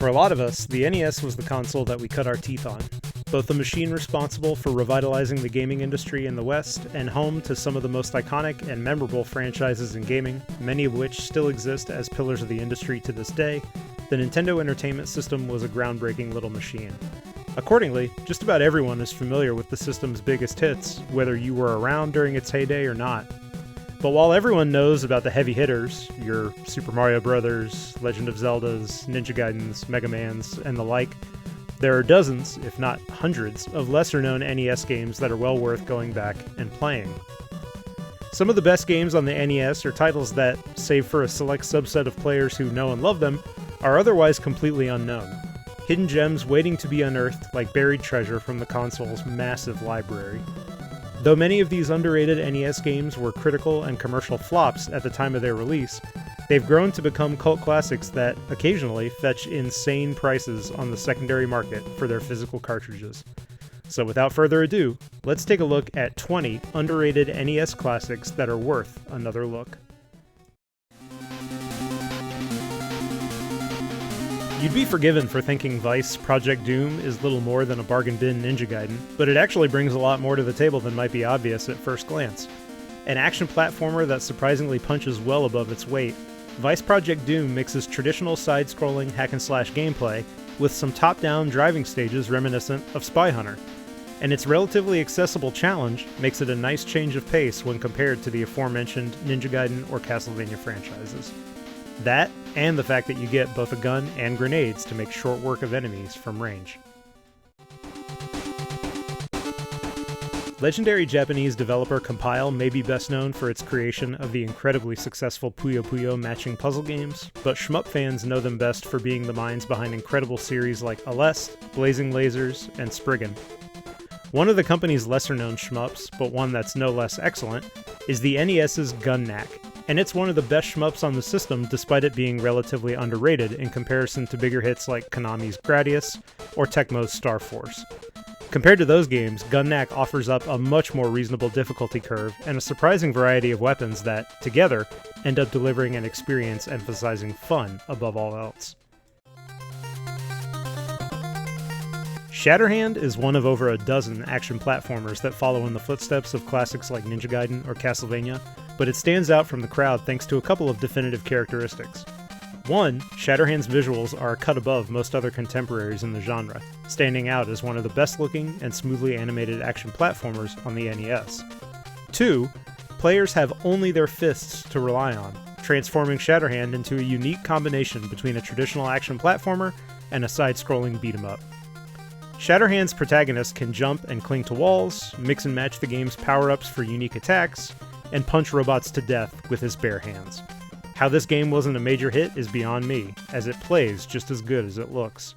For a lot of us, the NES was the console that we cut our teeth on, both the machine responsible for revitalizing the gaming industry in the West and home to some of the most iconic and memorable franchises in gaming, many of which still exist as pillars of the industry to this day. The Nintendo Entertainment System was a groundbreaking little machine. Accordingly, just about everyone is familiar with the system's biggest hits, whether you were around during its heyday or not. But while everyone knows about the heavy hitters, your Super Mario Bros., Legend of Zeldas, Ninja Gaidens, Mega Mans, and the like, there are dozens, if not hundreds, of lesser-known NES games that are well worth going back and playing. Some of the best games on the NES are titles that, save for a select subset of players who know and love them, are otherwise completely unknown. Hidden gems waiting to be unearthed like buried treasure from the console's massive library. Though many of these underrated NES games were critical and commercial flops at the time of their release, they've grown to become cult classics that occasionally fetch insane prices on the secondary market for their physical cartridges. So without further ado, let's take a look at 20 underrated NES classics that are worth another look. You'd be forgiven for thinking Vice Project Doom is little more than a bargain bin Ninja Gaiden, but it actually brings a lot more to the table than might be obvious at first glance. An action platformer that surprisingly punches well above its weight, Vice Project Doom mixes traditional side-scrolling hack-and-slash gameplay with some top-down driving stages reminiscent of Spy Hunter, and its relatively accessible challenge makes it a nice change of pace when compared to the aforementioned Ninja Gaiden or Castlevania franchises. That, and the fact that you get both a gun and grenades to make short work of enemies from range. Legendary Japanese developer Compile may be best known for its creation of the incredibly successful Puyo Puyo matching puzzle games, but shmup fans know them best for being the minds behind incredible series like Aleste, Blazing Lasers, and Spriggan. One of the company's lesser-known shmups, but one that's no less excellent, is the NES's Gun-Nac, and it's one of the best shmups on the system despite it being relatively underrated in comparison to bigger hits like Konami's Gradius or Tecmo's Star Force. Compared to those games, Gun-Nac offers up a much more reasonable difficulty curve and a surprising variety of weapons that, together, end up delivering an experience emphasizing fun above all else. Shatterhand is one of over a dozen action platformers that follow in the footsteps of classics like Ninja Gaiden or Castlevania, but it stands out from the crowd thanks to a couple of definitive characteristics. One, Shatterhand's visuals are a cut above most other contemporaries in the genre, standing out as one of the best-looking and smoothly animated action platformers on the NES. Two, players have only their fists to rely on, transforming Shatterhand into a unique combination between a traditional action platformer and a side-scrolling beat-em-up. Shatterhand's protagonist can jump and cling to walls, mix and match the game's power-ups for unique attacks, and punch robots to death with his bare hands. How this game wasn't a major hit is beyond me, as it plays just as good as it looks.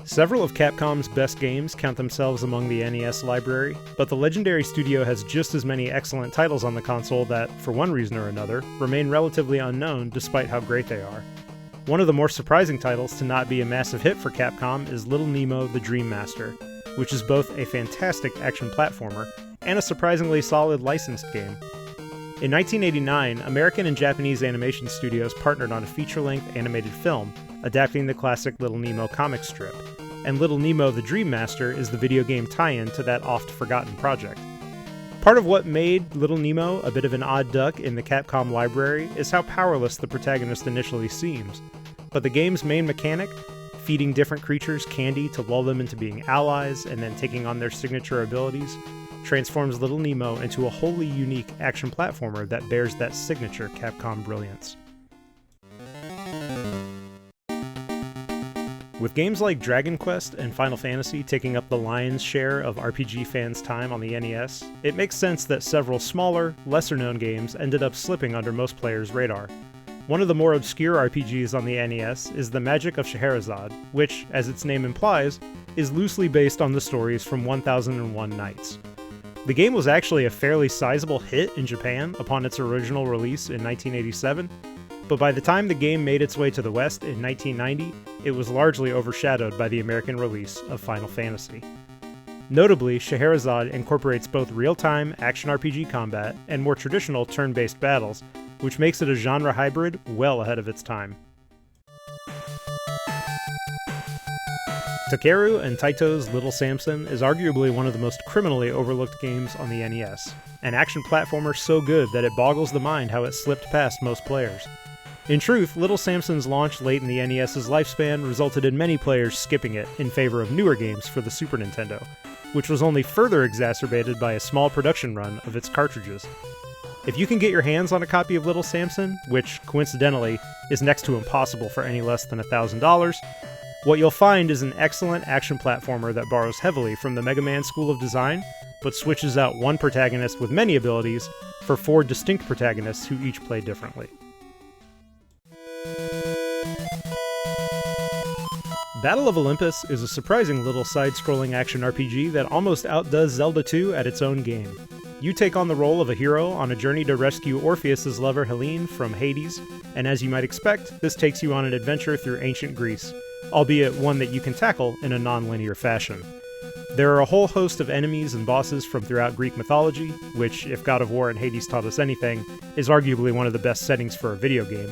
Several of Capcom's best games count themselves among the NES library, but the legendary studio has just as many excellent titles on the console that, for one reason or another, remain relatively unknown despite how great they are. One of the more surprising titles to not be a massive hit for Capcom is Little Nemo the Dream Master, which is both a fantastic action platformer and a surprisingly solid licensed game. In 1989, American and Japanese animation studios partnered on a feature-length animated film, adapting the classic Little Nemo comic strip, and Little Nemo the Dream Master is the video game tie-in to that oft-forgotten project. Part of what made Little Nemo a bit of an odd duck in the Capcom library is how powerless the protagonist initially seems, but the game's main mechanic, feeding different creatures candy to lull them into being allies and then taking on their signature abilities, transforms Little Nemo into a wholly unique action platformer that bears that signature Capcom brilliance. With games like Dragon Quest and Final Fantasy taking up the lion's share of RPG fans' time on the NES, it makes sense that several smaller, lesser-known games ended up slipping under most players' radar. One of the more obscure RPGs on the NES is the Magic of Scheherazade, which, as its name implies, is loosely based on the stories from 1001 Nights. The game was actually a fairly sizable hit in Japan upon its original release in 1987, but by the time the game made its way to the West in 1990, it was largely overshadowed by the American release of Final Fantasy. Notably, Scheherazade incorporates both real-time action RPG combat and more traditional turn-based battles, which makes it a genre hybrid well ahead of its time. Takeru and Taito's Little Samson is arguably one of the most criminally overlooked games on the NES, an action platformer so good that it boggles the mind how it slipped past most players. In truth, Little Samson's launch late in the NES's lifespan resulted in many players skipping it in favor of newer games for the Super Nintendo, which was only further exacerbated by a small production run of its cartridges. If you can get your hands on a copy of Little Samson, which, coincidentally, is next to impossible for any less than $1,000, what you'll find is an excellent action platformer that borrows heavily from the Mega Man school of design, but switches out one protagonist with many abilities for 4 distinct protagonists who each play differently. Battle of Olympus is a surprising little side-scrolling action RPG that almost outdoes Zelda 2 at its own game. You take on the role of a hero on a journey to rescue Orpheus's lover Helene from Hades, and as you might expect, this takes you on an adventure through ancient Greece, albeit one that you can tackle in a non-linear fashion. There are a whole host of enemies and bosses from throughout Greek mythology, which, if God of War and Hades taught us anything, is arguably one of the best settings for a video game.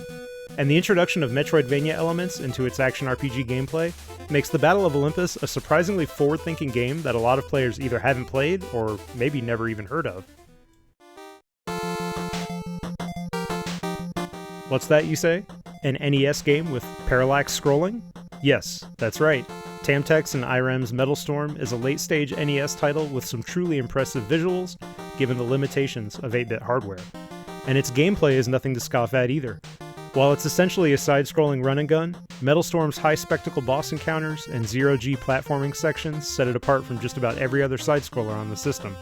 And the introduction of Metroidvania elements into its action RPG gameplay makes the Battle of Olympus a surprisingly forward-thinking game that a lot of players either haven't played or maybe never even heard of. What's that, you say? An NES game with parallax scrolling? Yes, that's right. Tamtex and Irem's Metal Storm is a late-stage NES title with some truly impressive visuals, given the limitations of 8-bit hardware. And its gameplay is nothing to scoff at either. While it's essentially a side-scrolling run-and-gun, Metal Storm's high-spectacle boss encounters and zero-G platforming sections set it apart from just about every other side-scroller on the system,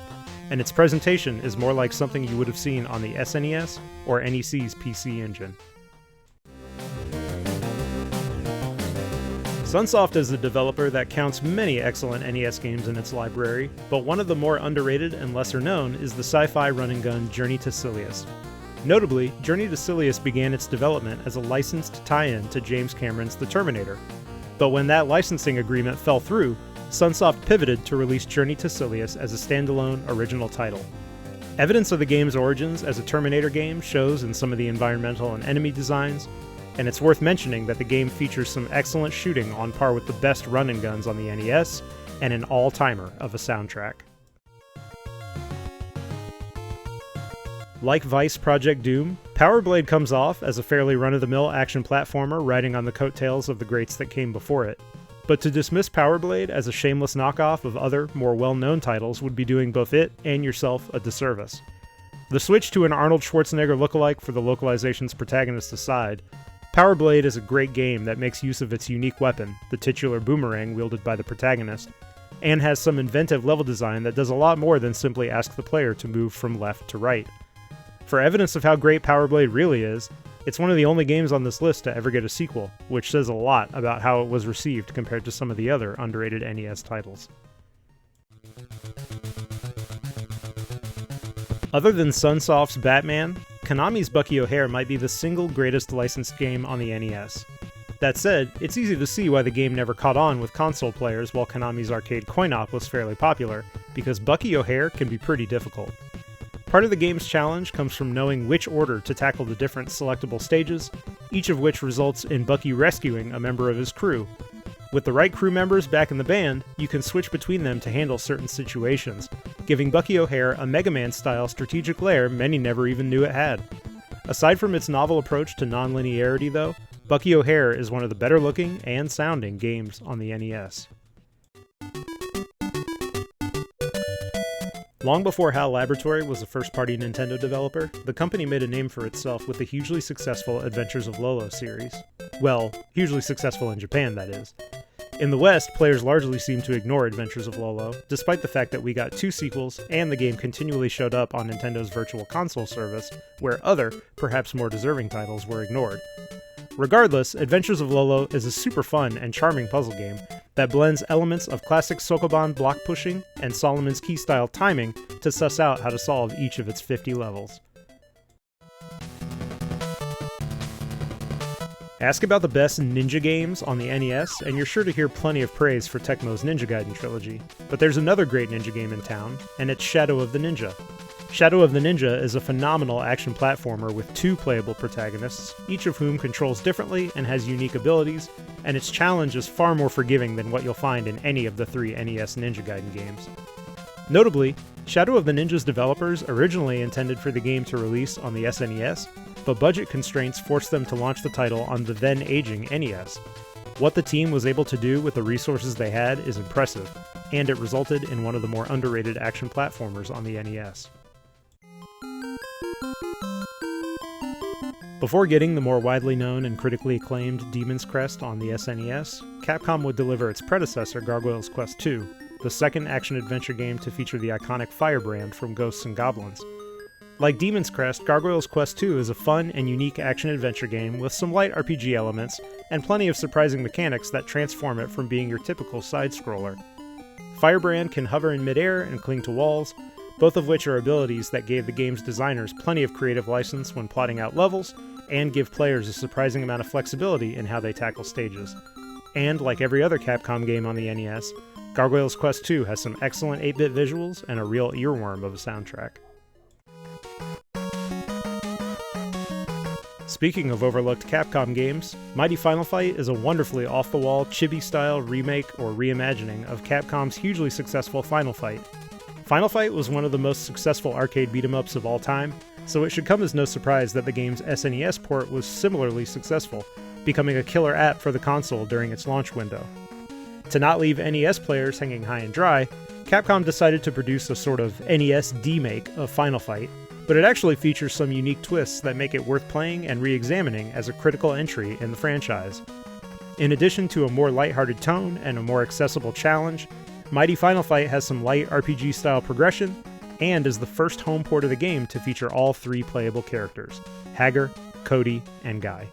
and its presentation is more like something you would have seen on the SNES or NEC's PC Engine. Sunsoft is a developer that counts many excellent NES games in its library, but one of the more underrated and lesser known is the sci-fi run-and-gun Journey to Silius. Notably, Journey to Silius began its development as a licensed tie-in to James Cameron's The Terminator. But when that licensing agreement fell through, Sunsoft pivoted to release Journey to Silius as a standalone original title. Evidence of the game's origins as a Terminator game shows in some of the environmental and enemy designs, and it's worth mentioning that the game features some excellent shooting on par with the best run-and-guns on the NES, and an all-timer of a soundtrack. Like Vice Project Doom, Power Blade comes off as a fairly run-of-the-mill action platformer riding on the coattails of the greats that came before it. But to dismiss Power Blade as a shameless knockoff of other, more well-known titles would be doing both it and yourself a disservice. The switch to an Arnold Schwarzenegger lookalike for the localization's protagonist aside, Power Blade is a great game that makes use of its unique weapon, the titular boomerang wielded by the protagonist, and has some inventive level design that does a lot more than simply ask the player to move from left to right. For evidence of how great Power Blade really is, it's one of the only games on this list to ever get a sequel, which says a lot about how it was received compared to some of the other underrated NES titles. Other than Sunsoft's Batman, Konami's Bucky O'Hare might be the single greatest licensed game on the NES. That said, it's easy to see why the game never caught on with console players while Konami's arcade coin-op was fairly popular, because Bucky O'Hare can be pretty difficult. Part of the game's challenge comes from knowing which order to tackle the different selectable stages, each of which results in Bucky rescuing a member of his crew. With the right crew members back in the band, you can switch between them to handle certain situations, giving Bucky O'Hare a Mega Man-style strategic lair many never even knew it had. Aside from its novel approach to non-linearity though, Bucky O'Hare is one of the better-looking and sounding games on the NES. Long before HAL Laboratory was a first-party Nintendo developer, the company made a name for itself with the hugely successful Adventures of Lolo series. Well, hugely successful in Japan, that is. In the West, players largely seemed to ignore Adventures of Lolo, despite the fact that we got 2 sequels and the game continually showed up on Nintendo's Virtual Console service, where other, perhaps more deserving titles were ignored. Regardless, Adventures of Lolo is a super fun and charming puzzle game that blends elements of classic Sokoban block pushing and Solomon's Key style timing to suss out how to solve each of its 50 levels. Ask about the best ninja games on the NES, and you're sure to hear plenty of praise for Tecmo's Ninja Gaiden trilogy. But there's another great ninja game in town, and it's Shadow of the Ninja. Shadow of the Ninja is a phenomenal action platformer with 2 playable protagonists, each of whom controls differently and has unique abilities, and its challenge is far more forgiving than what you'll find in any of the 3 NES Ninja Gaiden games. Notably, Shadow of the Ninja's developers originally intended for the game to release on the SNES, but budget constraints forced them to launch the title on the then-aging NES. What the team was able to do with the resources they had is impressive, and it resulted in one of the more underrated action platformers on the NES. Before getting the more widely known and critically acclaimed Demon's Crest on the SNES, Capcom would deliver its predecessor Gargoyle's Quest II, the second action-adventure game to feature the iconic firebrand from Ghosts and Goblins. Like Demon's Crest, Gargoyle's Quest II is a fun and unique action-adventure game with some light RPG elements and plenty of surprising mechanics that transform it from being your typical side-scroller. Firebrand can hover in midair and cling to walls, both of which are abilities that gave the game's designers plenty of creative license when plotting out levels, and give players a surprising amount of flexibility in how they tackle stages. And like every other Capcom game on the NES, Gargoyle's Quest II has some excellent 8-bit visuals and a real earworm of a soundtrack. Speaking of overlooked Capcom games, Mighty Final Fight is a wonderfully off-the-wall, chibi-style remake or reimagining of Capcom's hugely successful Final Fight. Final Fight was one of the most successful arcade beat-em-ups of all time, so it should come as no surprise that the game's SNES port was similarly successful, becoming a killer app for the console during its launch window. To not leave NES players hanging high and dry, Capcom decided to produce a sort of NES D-make of Final Fight, but it actually features some unique twists that make it worth playing and re-examining as a critical entry in the franchise. In addition to a more lighthearted tone and a more accessible challenge, Mighty Final Fight has some light RPG-style progression, and is the first home port of the game to feature all 3 playable characters, Hager, Cody, and Guy.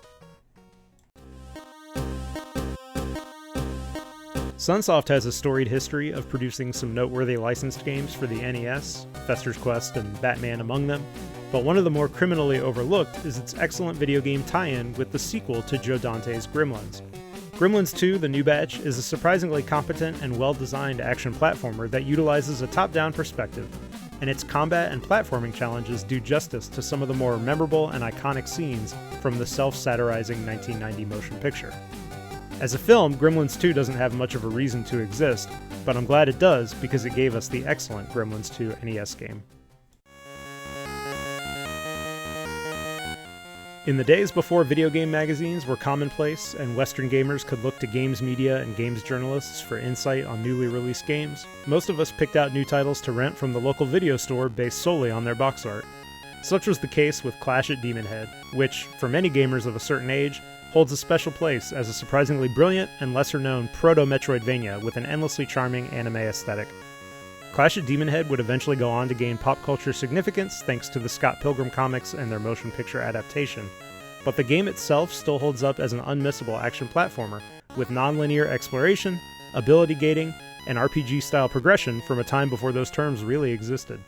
Sunsoft has a storied history of producing some noteworthy licensed games for the NES, Fester's Quest and Batman among them, but one of the more criminally overlooked is its excellent video game tie-in with the sequel to Joe Dante's Gremlins. Gremlins 2, the new batch, is a surprisingly competent and well-designed action platformer that utilizes a top-down perspective, and its combat and platforming challenges do justice to some of the more memorable and iconic scenes from the self-satirizing 1990 motion picture. As a film, Gremlins 2 doesn't have much of a reason to exist, but I'm glad it does because it gave us the excellent Gremlins 2 NES game. In the days before video game magazines were commonplace and Western gamers could look to games media and games journalists for insight on newly released games, most of us picked out new titles to rent from the local video store based solely on their box art. Such was the case with Clash at Demonhead, which, for many gamers of a certain age, holds a special place as a surprisingly brilliant and lesser-known proto-Metroidvania with an endlessly charming anime aesthetic. Clash at Demonhead would eventually go on to gain pop culture significance thanks to the Scott Pilgrim comics and their motion picture adaptation, but the game itself still holds up as an unmissable action platformer, with non-linear exploration, ability gating, and RPG-style progression from a time before those terms really existed.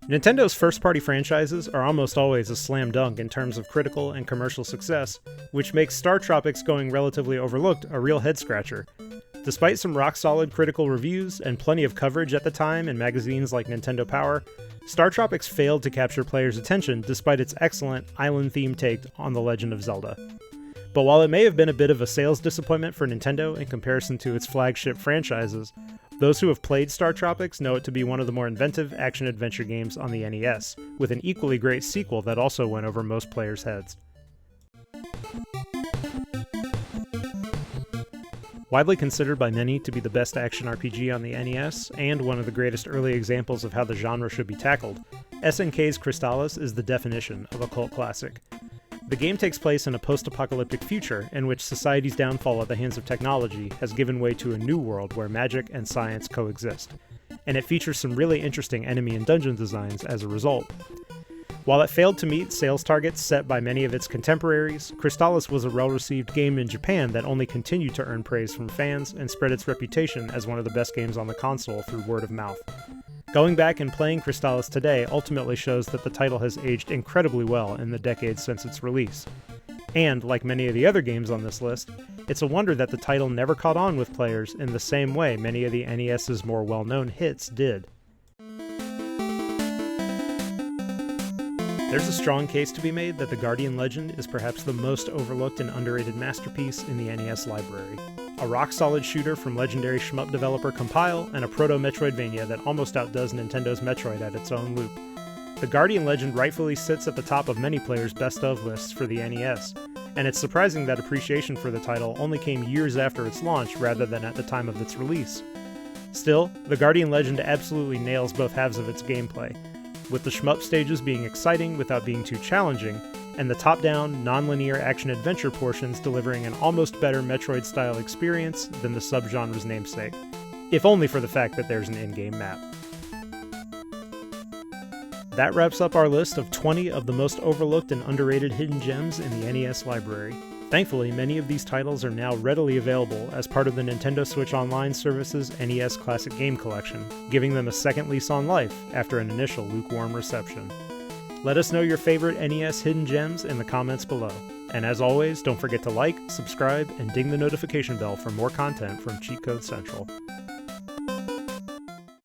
Nintendo's first-party franchises are almost always a slam dunk in terms of critical and commercial success, which makes StarTropics going relatively overlooked a real head-scratcher. Despite some rock-solid critical reviews and plenty of coverage at the time in magazines like Nintendo Power, StarTropics failed to capture players' attention despite its excellent island-themed take on The Legend of Zelda. But while it may have been a bit of a sales disappointment for Nintendo in comparison to its flagship franchises, those who have played StarTropics know it to be one of the more inventive action-adventure games on the NES, with an equally great sequel that also went over most players' heads. Widely considered by many to be the best action RPG on the NES, and one of the greatest early examples of how the genre should be tackled, SNK's Crystalis is the definition of a cult classic. The game takes place in a post-apocalyptic future in which society's downfall at the hands of technology has given way to a new world where magic and science coexist, and it features some really interesting enemy and dungeon designs as a result. While it failed to meet sales targets set by many of its contemporaries, Crystalis was a well-received game in Japan that only continued to earn praise from fans and spread its reputation as one of the best games on the console through word of mouth. Going back and playing Crystalis today ultimately shows that the title has aged incredibly well in the decades since its release. And, like many of the other games on this list, It's a wonder that the title never caught on with players in the same way many of the NES's more well-known hits did. There's a strong case to be made that the Guardian Legend is perhaps the most overlooked and underrated masterpiece in the NES library. A rock-solid shooter from legendary shmup developer Compile, and a proto-Metroidvania that almost outdoes Nintendo's Metroid at its own loop. The Guardian Legend rightfully sits at the top of many players' best-of lists for the NES, and it's surprising that appreciation for the title only came years after its launch rather than at the time of its release. Still, the Guardian Legend absolutely nails both halves of its gameplay, with the shmup stages being exciting without being too challenging, and the top-down, non-linear action-adventure portions delivering an almost better Metroid-style experience than the subgenre's namesake, if only for the fact that there's an in-game map. That wraps up our list of 20 of the most overlooked and underrated hidden gems in the NES library. Thankfully, many of these titles are now readily available as part of the Nintendo Switch Online Service's NES Classic Game Collection, giving them a second lease on life after an initial lukewarm reception. Let us know your favorite NES hidden gems in the comments below. And as always, don't forget to like, subscribe, and ding the notification bell for more content from Cheat Code Central.